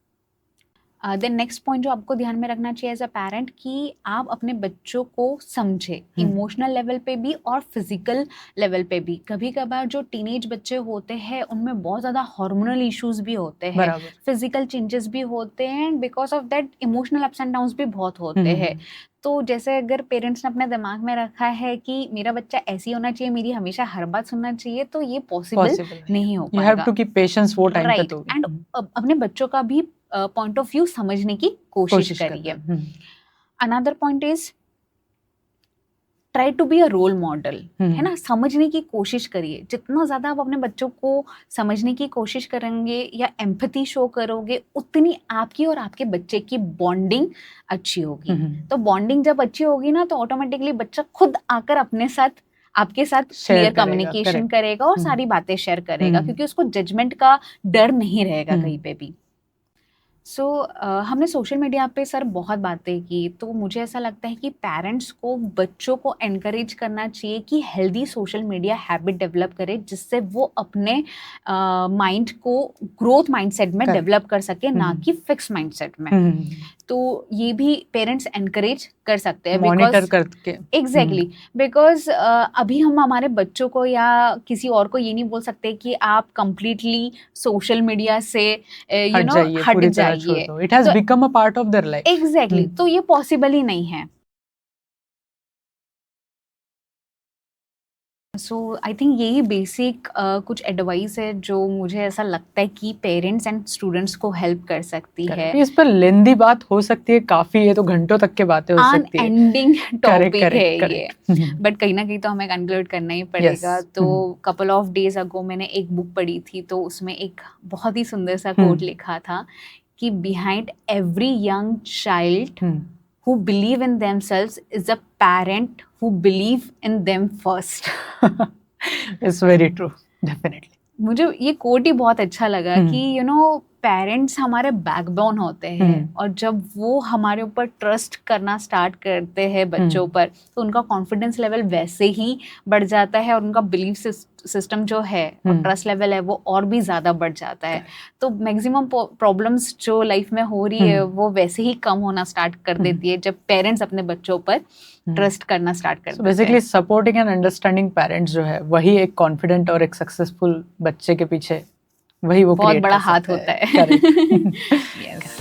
देन नेक्स्ट पॉइंट जो आपको ध्यान में रखना चाहिए एज अ पेरेंट, कि आप अपने बच्चों को समझे इमोशनल लेवल पे भी और फिजिकल लेवल पे भी। कभी कभार जो टीनेज बच्चे होते हैं उनमें बहुत ज़्यादा हार्मोनल इश्यूज भी होते हैं, फिजिकल चेंजेस भी होते हैं, and because of that emotional ups and downs भी बहुत होते हैं। तो जैसे अगर पेरेंट्स ने अपने दिमाग में रखा है कि मेरा बच्चा ऐसी होना चाहिए, मेरी हमेशा हर बात सुनना चाहिए, तो ये पॉसिबल नहीं हो पाएगा। You have to keep patience वो टाइम पे तो। एंड अपने बच्चों का भी पॉइंट ऑफ व्यू समझने की कोशिश करिए। Another point is try to be a role model, है ना। समझने की कोशिश करिए। जितना ज्यादा आप अपने बच्चों को समझने की कोशिश करेंगे या एम्पैथी शो करोगे, उतनी आपकी और आपके बच्चे की बॉन्डिंग अच्छी होगी। तो बॉन्डिंग जब अच्छी होगी ना, तो ऑटोमेटिकली बच्चा खुद आकर अपने साथ, आपके साथ क्लियर कम्युनिकेशन करेगा और सारी बातें शेयर करेगा, क्योंकि उसको जजमेंट का डर नहीं रहेगा कहीं पे भी। सो हमने सोशल मीडिया पे सर बहुत बातें की, तो मुझे ऐसा लगता है कि पेरेंट्स को बच्चों को एनकरेज करना चाहिए कि healthy social media habit develop करे, जिससे वो अपने माइंड को ग्रोथ माइंडसेट में डेवलप कर सके, ना कि फिक्स माइंडसेट में। तो ये भी पेरेंट्स एनकरेज कर सकते हैं, मॉनिटर करके। एग्जैक्टली, बिकॉज अभी हम हमारे बच्चों को या किसी और को ये नहीं बोल सकते कि आप कंप्लीटली सोशल मीडिया से हट जाइए। It has become a part of their life. Exactly, तो ये पॉसिबल ही नहीं है। सो आई थिंक यही बेसिक कुछ एडवाइस है जो मुझे ऐसा लगता है कि पेरेंट्स एंड स्टूडेंट्स को हेल्प कर सकती है। इस पर लेंदी बात हो सकती है काफी, ये तो घंटों तक के बातें हो सकती है, एंडिंग टॉपिक है ये, बट कहीं ना कहीं तो हमें कंक्लूड करना ही पड़ेगा। तो कपल ऑफ डेज अगो मैंने एक बुक पढ़ी थी, तो उसमें एक बहुत ही सुंदर सा कोट लिखा था कि behind every young child who believe in themselves is a parent who believe in them first. It's very true, definitely. मुझे ये कोट ही बहुत अच्छा लगा कि पेरेंट्स हमारे बैकबोन होते हैं और जब वो हमारे ऊपर ट्रस्ट करना स्टार्ट करते हैं बच्चों पर, तो उनका कॉन्फिडेंस लेवल वैसे ही बढ़ जाता है और उनका बिलीफ सिस्टम जो है और ट्रस्ट लेवल है वो और भी ज़्यादा बढ़ जाता है। तो मैक्सिमम प्रॉब्लम्स जो लाइफ में हो रही है वो वैसे ही कम होना स्टार्ट कर देती है जब पेरेंट्स अपने बच्चों पर ट्रस्ट करना स्टार्ट करते हैं। Basically supporting and understanding parents जो है वही एक कॉन्फिडेंट और एक सक्सेसफुल बच्चे के पीछे वही वो बहुत create बड़ा कर हाथ सकते होता हैं। है। Correct. Yes.